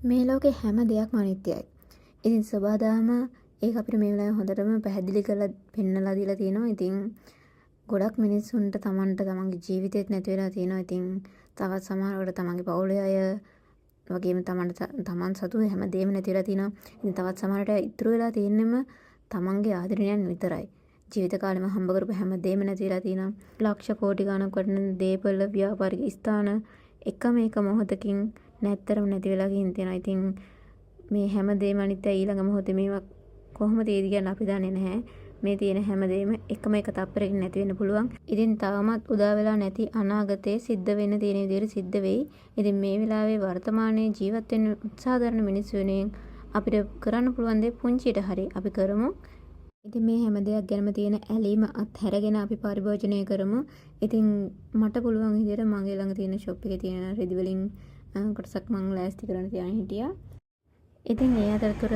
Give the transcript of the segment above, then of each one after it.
මේ ලෝකේ හැම දෙයක්ම අනිත්‍යයි. ඉතින් සබදාම ඒක අපිට මේ වෙලාවේ හොඳටම පැහැදිලි කරලා පෙන්නලා දීලා තියෙනවා. ඉතින් ගොඩක් මිනිස්සුන්ට තමන්ට තමන්ගේ ජීවිතේත් නැති වෙලා තියෙනවා. ඉතින් තවත් සමහරකට තමන්ගේ පවුලේ අය වගේම තමන් සතු හැම දෙයක්ම නැති වෙලා තියෙනවා. ඉතින් තවත් සමහරට ඉතුරු වෙලා තියෙන්නෙම තමන්ගේ ආදරණයන් විතරයි. ජීවිත කාලෙම හම්බ කරපු හැම දෙයක්ම නැති වෙලා තියෙනවා. ලක්ෂ කෝටි ගණන් වටින දේපල ව්‍යාපාරික ස්ථාන එකම එක මොහොතකින් නැත්තරම නැති වෙලා ගිහින් තියෙනවා. ඉතින් මේ හැම දෙයක්ම අනිත්‍යයි. ඊළඟ මොහොතේ මේවා කොහොමද ඒදි කියන්නේ අපි දන්නේ නැහැ. මේ තියෙන හැම දෙයක්ම එකම එක තප්පරකින් නැති වෙන්න පුළුවන්. ඉතින් තාමත් උදා වෙලා නැති අනාගතයේ සිද්ධ වෙන්න තියෙන විදිහට සිද්ධ වෙයි. ඉතින් මේ වෙලාවේ වර්තමානයේ ජීවත් වෙන්න උත්සාහ කරන මිනිස්සු වෙනුවෙන් අපිට කරන්න පුළුවන් දේ පුංචියට හරි අපි කරමු. ඉතින් මේ හැම දෙයක් ගැනම තියෙන ඇලීම අත්හැරගෙන අපි පරිභෝජනය කරමු. ඉතින් මට පුළුවන් විදිහට මගේ ළඟ තියෙන ෂොප් එකේ තියෙන රෙදි වලින් කොටසක් මම ලෑස්ති කරන්න තියාගෙන හිටියා. ඉතින් ඒ අතරතුර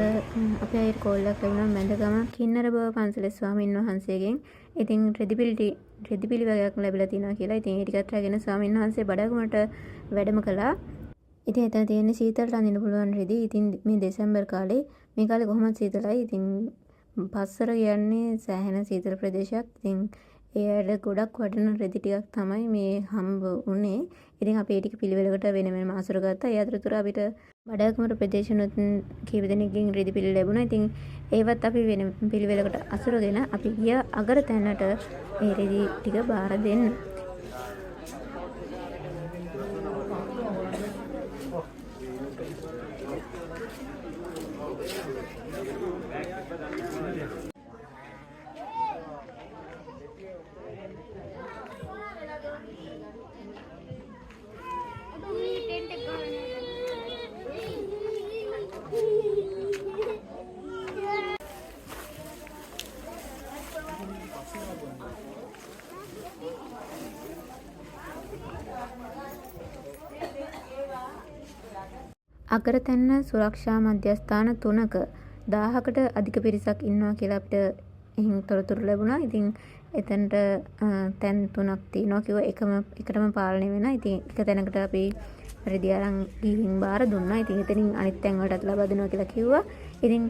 අපේ අයට කෝල් එකක් ලැබුණා මැදගම කින්නර බව පන්සලේ ස්වාමීන් වහන්සේගෙන්. ඉතින් රෙදි පිළි වගේක් ලැබිලා තිනවා කියලා. ඉතින් ඒ ටිකත් රැගෙන ස්වාමීන් වහන්සේ බඩගමට වැඩම කළා. ඉතින් එතන තියෙන සීතලට අඳින්න පුළුවන් රෙදි. ඉතින් මේ දෙසැම්බර් කාලේ මේ කාලේ කොහොමද සීතලයි. ඉතින් පස්සර කියන්නේ සෑහෙන සීතල ප්‍රදේශයක්. ඉතින් ඒ අයට ගොඩක් වටින රෙදි ටිකක් තමයි මේ හම්බ වුනේ. ඉතින් අපි ඒ ටික පිළිවෙලකට වෙන වෙනම අසුර ගත්තා. ඒ අතරතුර අපිට බඩගමර ප්‍රදේශනුත් කීප දෙනෙක්ගෙන් රෙදි පිළි ලැබුණා. ඉතින් ඒවත් අපි වෙන පිළිවෙලකට අසුරගෙන අපි ගිය අගර තැනට මේ රෙදි ටික බාර දෙන්න. අගරතැන්න සුරක්ෂා මධ්‍යස්ථාන 3ක 1000කට අධික පිරිසක් ඉන්නවා කියලා අපිට එහෙන් තොරතුරු ලැබුණා. ඉතින් එතනට තැන් 3ක් තියෙනවා කිව්වා. එකටම පාලනය වෙනවා. ඉතින් එක තැනකට අපි රෙදි අරන් ගිහින් බාර දුන්නා. ඉතින් එතනින් අනිත් තැන් වලටත් ලබා දෙනවා කියලා කිව්වා. ඉතින්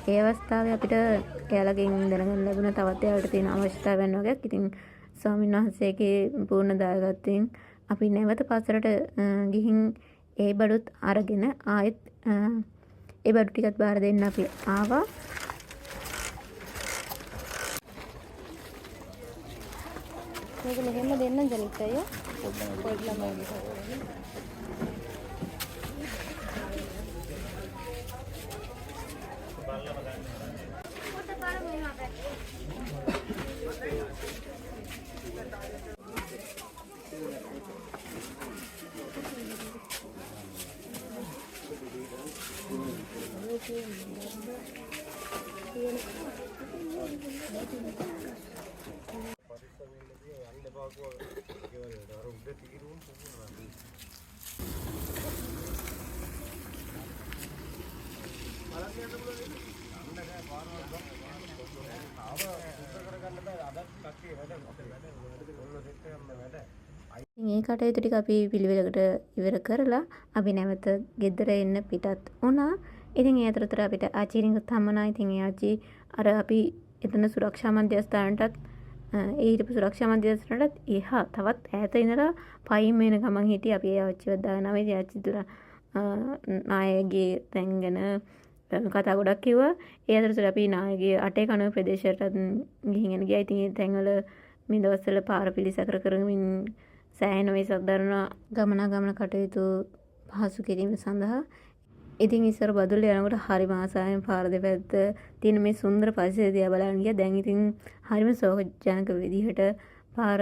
ඒ අවස්ථාවේ අපිට එයාලගෙන් දැනගන්න ලැබුණ තවත් එයාලට තියෙන අවශ්‍යතාවයන් වගේක්. ඉතින් ස්වාමීන් වහන්සේගේ පූර්ණ දායකත්වයෙන් අපි නැවත පස්සට ගිහින් ඒ බඩුත් අරගෙන ආයෙත් ඒ බඩු ටිකත් බාර දෙන්න අපි ආවා. මේක මෙහෙම දෙන්න ජනිත් අය පොඩි ළමයි මේ කටයුතු ටික අපි පිළිවෙලකට ඉවර කරලා අපි නැවත ගෙදර එන්න පිටත් වුණා. ඉතින් ඒ අතරතුර අපිට ආචාර්යින්වත් හම්බුණා. ඉතින් ඒ ආච්චි අර අපි එතන සුරක්ෂා මධ්‍යස්ථානටත් ඒ හිටපු සුරක්ෂා මධ්‍යස්ථානටත් එහා තවත් ඈත ඉඳලා පයින් වෙන ගමන් හිටියේ. අපි ඒ ආච්චිව දානවා. ඉතින් ආච්චිලා නායකගේ තැන් ගැන කතා ගොඩක් කිව්වා. ඒ අතරතුර අපි නායකගේ අටේ කණුව ප්‍රදේශයටත් ගිහින් ගියා. ඉතින් ඒ තැන්වල මේ දවස්වල පාර පිළිසකර කරමින් සෑහෙන වෙසක් දරන ගමන කටයුතු පහසු කිරීම සඳහා. ඉතින් ඉස්සර බදුල්ල යනකොට හරිම ආසාවෙන් පාර දෙපැත්ත තියෙන මේ සුන්දර පරිසරය දිහා බලන්න ගියා. දැන් ඉතින් හරිම සෝකජනක විදිහට පාර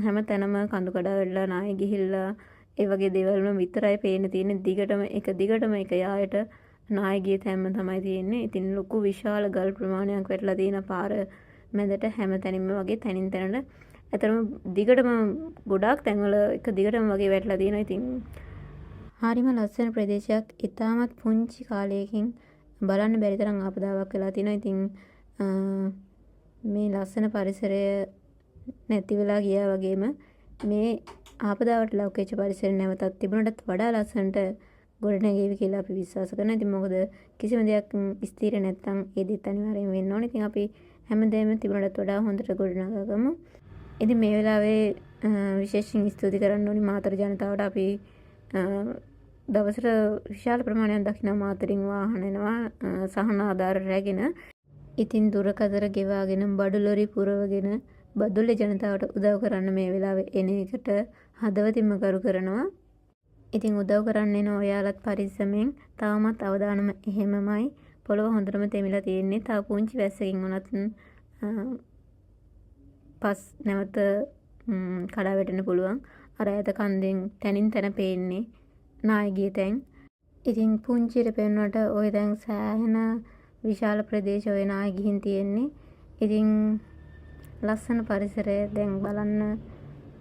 හැම තැනම කඳු කඩා වැටලා නාය ගිහිල්ලා ඒ වගේ දේවල්ම විතරයි පේන්න තියෙන්නේ. දිගටම එක යායට නාය ගිය තැන්ම තමයි තියෙන්නේ. ඉතින් ලොකු විශාල ගල් ප්‍රමාණයක් වැටලා තියෙන පාර මැදට හැම තැනින්ම වගේ තැනින් තැනට ඇතරම දිගටම ගොඩාක් තැන්වල එක දිගටම වගේ වැටලා තියෙනවා. ඉතින් හරිම ලස්සන ප්‍රදේශයක්. ඉතාමත් පුංචි කාලයකින් බලන්න බැරි තරම් ආපදාවක් වෙලා තියෙනවා. ඉතින් මේ ලස්සන පරිසරය නැති වෙලා ගියා වගේම මේ ආපදාවට ලක් වෙච්ච පරිසරය නැවතත් තිබුණටත් වඩා ලස්සනට ගොඩනැගේවි කියලා අපි විශ්වාස කරනවා. ඉතින් මොකද කිසිම දෙයක් ස්ථිර නැත්නම් ඒ දෙත් අනිවාර්යෙන් වෙන්න ඕනේ. ඉතින් අපි හැමදේම තිබුණටත් වඩා හොඳට ගොඩනගාගමු. ඉතින් මේ වෙලාවේ විශේෂයෙන් ස්තුති කරන්න ඕනි මාතර ජනතාවට. අපි දවසට විශාල ප්‍රමාණයක් දකින්න මාතරින් වාහන එනවා සහන ආධාර රැගෙන. ඉතින් දුරකතර ගෙවාගෙන බඩු ලොරි පුරවගෙන බදුල්ල ජනතාවට උදව් කරන්න මේ වෙලාවේ එන එකට හදවතින්ම කරු කරනවා. ඉතින් උදව් කරන්න එන ඔයාලත් පරිස්සමෙන් තවමත් අවදානම එහෙමමයි. පොළව හොඳටම තෙමිලා තියෙන්නේ. තව පුංචි වැස්සකින් වුණත් පස් නැවත කඩා වැටෙන්න පුළුවන්. අර ඈත කන්දෙන් තනින් තන පේන්නේ නාය ගිය තැන්. ඉතින් පුංචියට පෙන්වට ওই දැන් සෑහෙන විශාල ප්‍රදේශ ඔය නාය ගිහින් තියෙන්නේ. ඉතින් ලස්සන පරිසරය දැන් බලන්න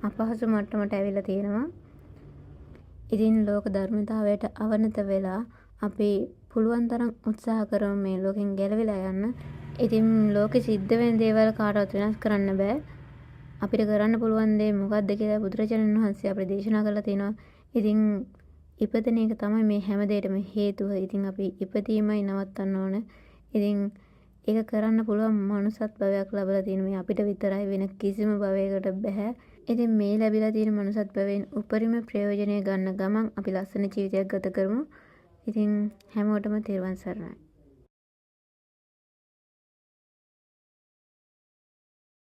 අපහසු මට්ටමට ඇවිල්ලා තියෙනවා. ඉතින් ලෝක ධර්මතාවයට අවනත වෙලා අපි පුළුවන් තරම් උත්සාහ කරමු මේ ලෝකෙන් ගැලවිලා යන්න. ඉතින් ලෝකෙ සිද්ධ වෙන දේවල් කාටවත් වෙනස් කරන්න බෑ. අපිට කරන්න පුළුවන් දේ මොකක්ද කියලා බුදුරජාණන් වහන්සේ අපිට දේශනා කරලා තියෙනවා. ඉතින් ඉපදෙන එක තමයි මේ හැම දෙයකටම හේතුව. ඉතින් අපි ඉපදීමයි නවත්තන්න ඕන. ඉතින් ඒක කරන්න පුළුවන් මනුසත් භවයක් ලැබලා තියෙන මේ අපිට විතරයි, වෙන කිසිම භවයකට බෑ. ඉතින් මේ ලැබිලා තියෙන මනුසත් භවයෙන් උපරිම ප්‍රයෝජනය ගන්න ගමන් අපි ලස්සන ජීවිතයක් ගත කරමු. ඉතින් හැමෝටම තෙරුවන් සරණයි.